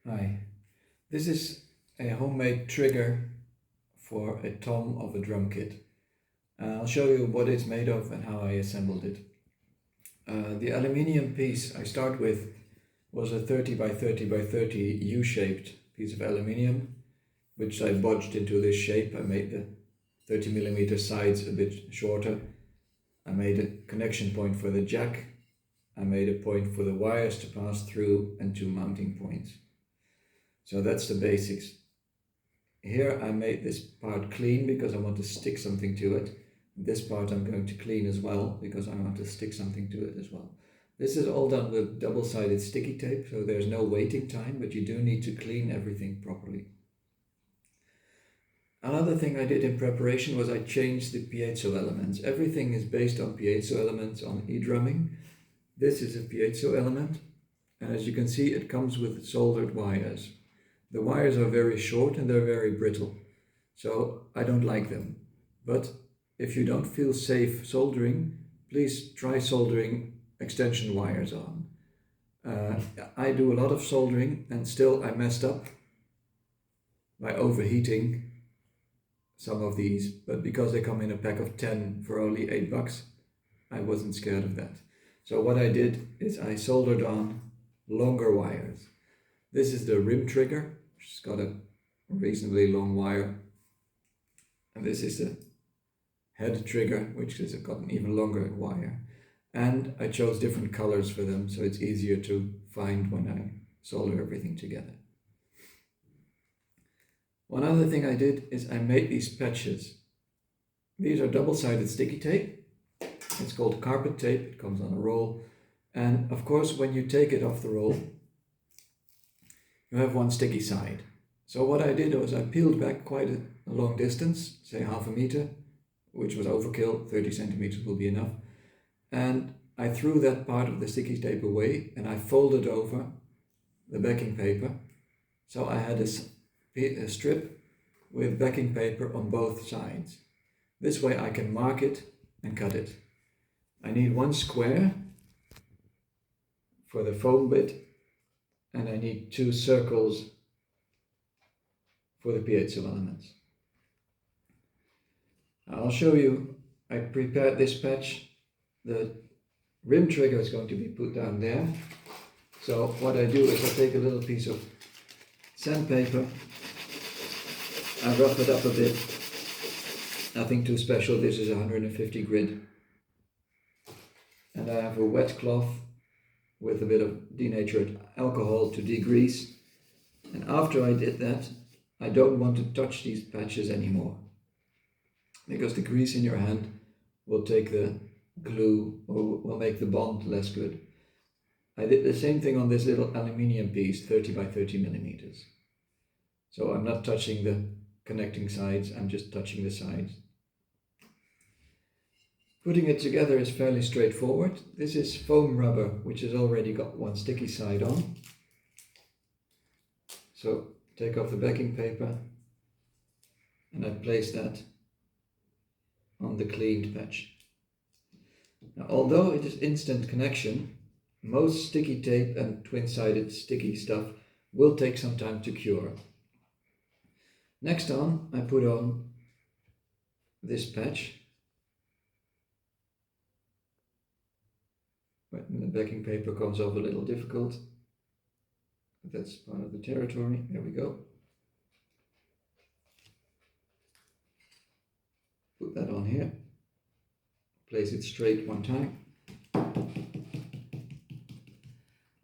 Hi, this is a homemade trigger for a tom of a drum kit. I'll show you what it's made of and how I assembled it. The aluminium piece I start with was a 30 by 30 by 30 U-shaped piece of aluminium, which I bodged into this shape. I made the 30mm sides a bit shorter. I made a connection point for the jack. I made a point for the wires to pass through and two mounting points. So that's the basics. Here I made this part clean because I want to stick something to it. This part I'm going to clean as well because I want to stick something to it as well. This is all done with double-sided sticky tape, so there's no waiting time, but you do need to clean everything properly. Another thing I did in preparation was I changed the piezo elements. Everything is based on piezo elements on e-drumming. This is a piezo element, and as you can see, it comes with soldered wires. The wires are very short and they're very brittle, so I don't like them. But if you don't feel safe soldering, please try soldering extension wires on. I do a lot of soldering and still I messed up by overheating some of these, but because they come in a pack of 10 for only $8, I wasn't scared of that. So what I did is I soldered on longer wires. This is the rim trigger, which has got a reasonably long wire. And this is the head trigger, which has got an even longer wire. And I chose different colors for them, so it's easier to find when I solder everything together. One other thing I did is I made these patches. These are double-sided sticky tape. It's called carpet tape, it comes on a roll. And of course, when you take it off the roll, you have one sticky side. So what I did was I peeled back quite a long distance, say half a meter, which was overkill, 30 centimeters will be enough. And I threw that part of the sticky tape away and I folded over the backing paper. So I had a strip with backing paper on both sides. This way I can mark it and cut it. I need one square for the foam bit, and I need two circles for the piezo elements. I'll show you, I prepared this patch. The rim trigger is going to be put down there. So what I do is I take a little piece of sandpaper, I rough it up a bit, nothing too special, this is 150 grit. And I have a wet cloth with a bit of denatured alcohol to degrease. And after I did that, I don't want to touch these patches anymore, because the grease in your hand will take the glue or will make the bond less good. I did the same thing on this little aluminium piece, 30 by 30 millimeters. So I'm not touching the connecting sides, I'm just touching the sides. Putting it together is fairly straightforward. This is foam rubber, which has already got one sticky side on. So take off the backing paper and I place that on the cleaned patch. Now, although it is instant connection, most sticky tape and twin-sided sticky stuff will take some time to cure. Next on, I put on this patch. When the backing paper comes off a little difficult, but that's part of the territory. There we go. Put that on here. Place it straight one time.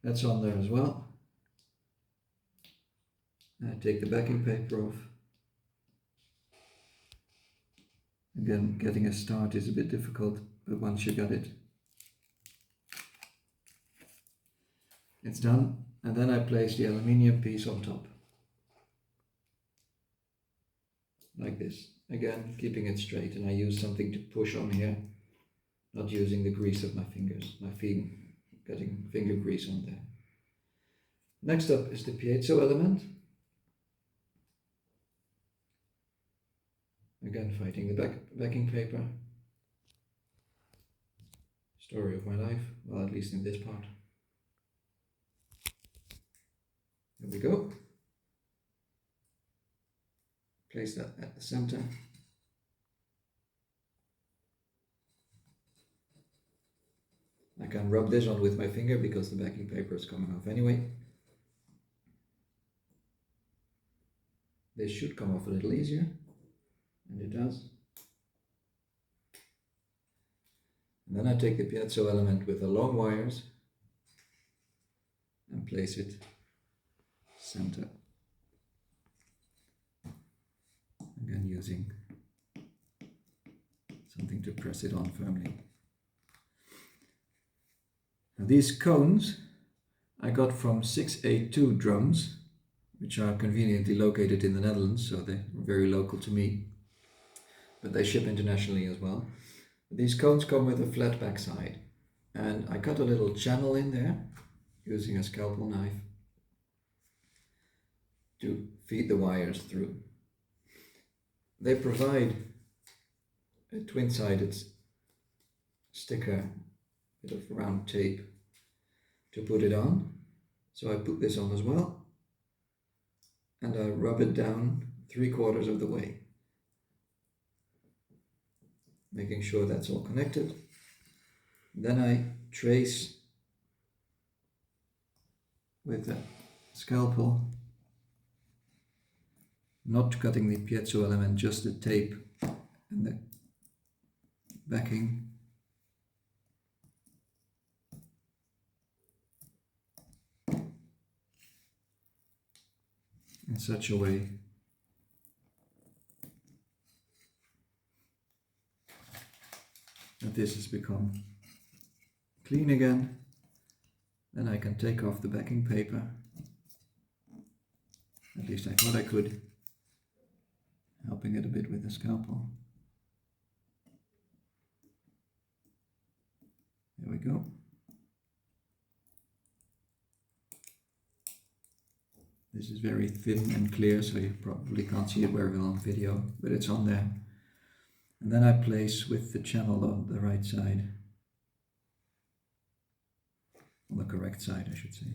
That's on there as well. I take the backing paper off. Again, getting a start is a bit difficult, but once you got it, it's done. And then I place the aluminium piece on top. Like this. Again, keeping it straight, and I use something to push on here, not using the grease of my fingers, getting finger grease on there. Next up is the piezo element. Again, fighting the backing paper. Story of my life, well, at least in this part. There we go. Place that at the center. I can rub this on with my finger because the backing paper is coming off anyway. This should come off a little easier, and it does. And then I take the piezo element with the long wires and place it center. Again, using something to press it on firmly. Now these cones I got from 682 drums, which are conveniently located in the Netherlands, so they're very local to me, but they ship internationally as well. These cones come with a flat backside, and I cut a little channel in there using a scalpel knife to feed the wires through. They provide a twin-sided sticker, bit of round tape to put it on. So I put this on as well, and I rub it down 3/4 of the way, making sure that's all connected. Then I trace with the scalpel, not cutting the piezo element, just the tape and the backing. In such a way that this has become clean again. Then I can take off the backing paper. At least I thought I could, helping it a bit with the scalpel. There we go. This is very thin and clear, so you probably can't see it very well on video, but it's on there. And then I place with the channel on the right side, on the correct side I should say,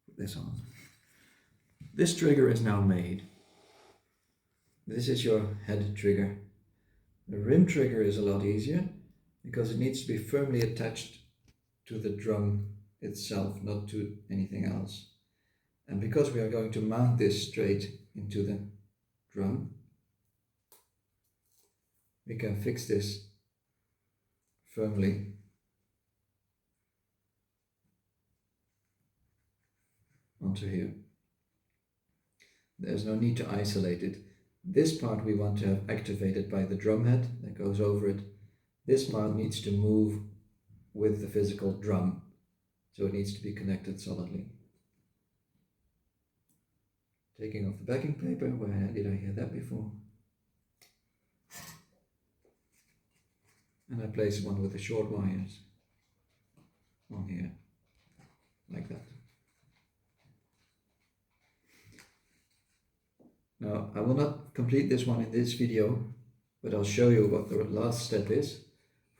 put this on. This trigger is now made. This is your head trigger. The rim trigger is a lot easier because it needs to be firmly attached to the drum itself, not to anything else. And because we are going to mount this straight into the drum, we can fix this firmly onto here. There's no need to isolate it. This part we want to have activated by the drum head that goes over it. This part needs to move with the physical drum, so it needs to be connected solidly. Taking off the backing paper, where did I hear that before? And I place one with the short wires on here, like that. Now, I will not complete this one in this video, but I'll show you what the last step is.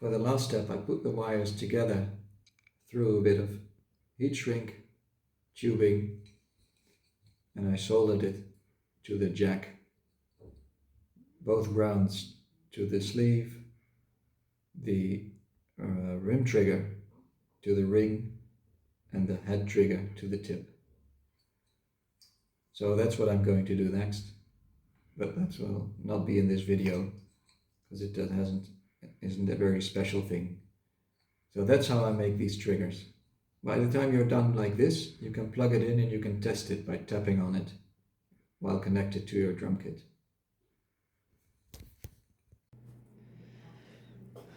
For the last step, I put the wires together through a bit of heat shrink tubing, and I soldered it to the jack, both grounds to the sleeve, the rim trigger to the ring, and the head trigger to the tip. So that's what I'm going to do next, but that will not be in this video because it isn't a very special thing. So that's how I make these triggers. By the time you're done like this, you can plug it in and you can test it by tapping on it while connected to your drum kit.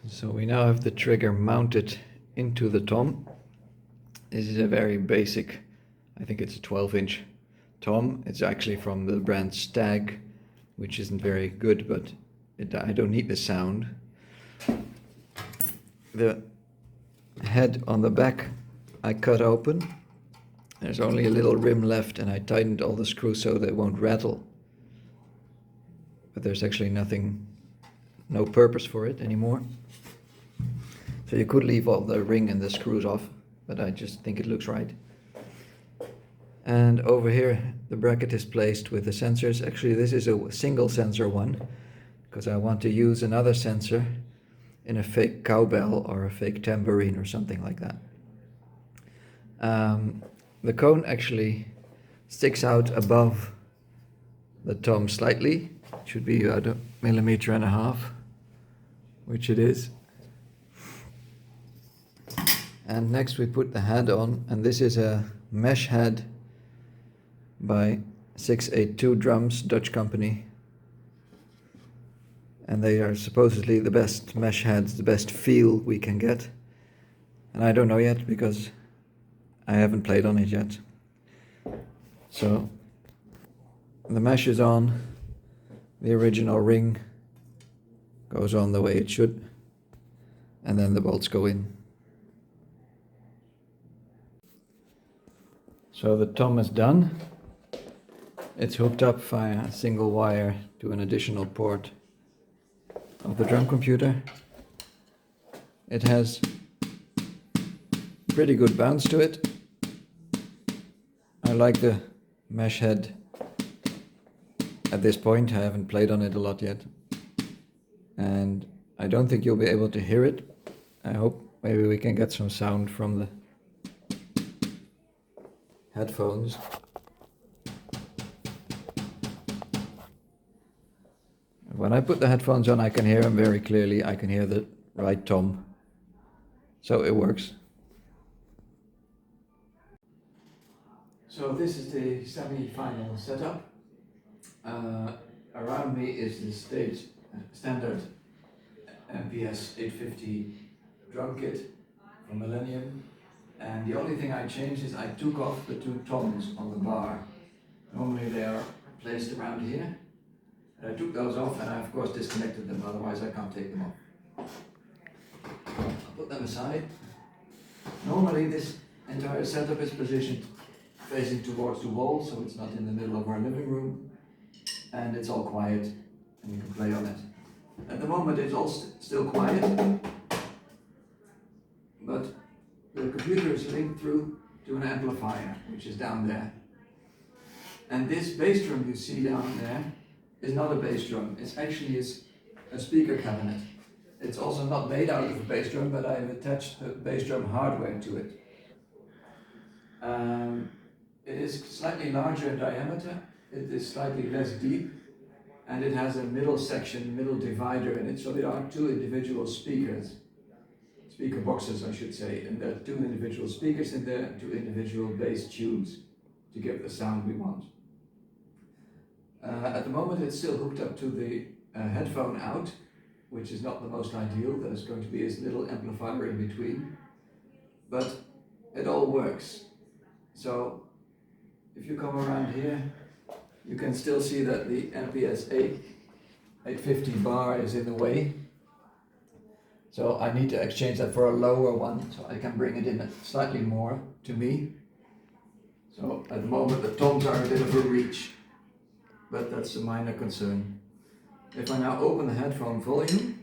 So we now have the trigger mounted into the tom. This is a very basic, I think it's a 12-inch tom. It's actually from the brand Stag, which isn't very good, but I don't need the sound. The head on the back I cut open. There's only a little rim left, and I tightened all the screws so they won't rattle. But there's actually no purpose for it anymore. So you could leave all the ring and the screws off, but I just think it looks right. And over here the bracket is placed with the sensors. Actually this is a single sensor one, because I want to use another sensor in a fake cowbell or a fake tambourine or something like that. The cone actually sticks out above the tom slightly. It should be about 1.5 millimeters, which it is. And next we put the head on, and this is a mesh head by 682 Drums, Dutch company. And they are supposedly the best mesh heads, the best feel we can get. And I don't know yet because I haven't played on it yet. So the mesh is on, the original ring goes on the way it should, and then the bolts go in. So the tom is done. It's hooked up via a single wire to an additional port of the drum computer. It has pretty good bounce to it. I like the mesh head at this point. I haven't played on it a lot yet, and I don't think you'll be able to hear it. I hope maybe we can get some sound from the headphones. When I put the headphones on, I can hear them very clearly. I can hear the right tom, so it works. So this is the semi-final setup. Around me is the standard mps-850 drum kit from Millennium, and the only thing I changed is I took off the two toms on the bar. Normally they are placed around here. And I took those off, and I of course disconnected them, otherwise I can't take them off. I'll put them aside. Normally this entire setup is positioned facing towards the wall, so it's not in the middle of our living room, and it's all quiet and you can play on it. At the moment it's all still quiet, but the computer is linked through to an amplifier which is down there. And this bass drum you see down there is not a bass drum, it's actually a speaker cabinet. It's also not made out of a bass drum, but I've attached the bass drum hardware to it. It is slightly larger in diameter, it is slightly less deep, and it has a middle section, middle divider in it, so there are two individual speakers. Speaker boxes, I should say, and there are two individual speakers in there, two individual bass tubes to give the sound we want. At the moment it's still hooked up to the headphone out, which is not the most ideal. There's going to be a little amplifier in between, but it all works. So if you come around here, you can still see that the mps-850 bar is in the way. So I need to exchange that for a lower one, so I can bring it in slightly more to me. So at the moment the toms are a bit of a reach, but that's a minor concern. If I now open the headphone volume,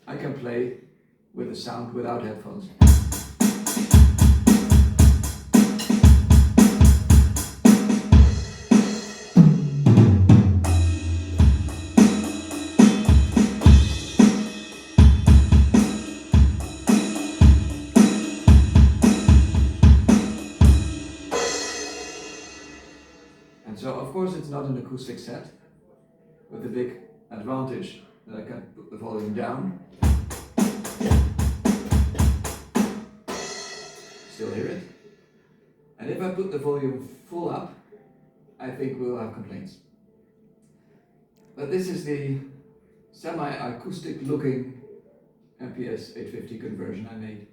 I can play with the sound without headphones. And so of course it's not an acoustic set, with the big advantage that I can put the volume down. Still hear it. And if I put the volume full up, I think we'll have complaints. But this is the semi-acoustic looking mps-850 conversion I made.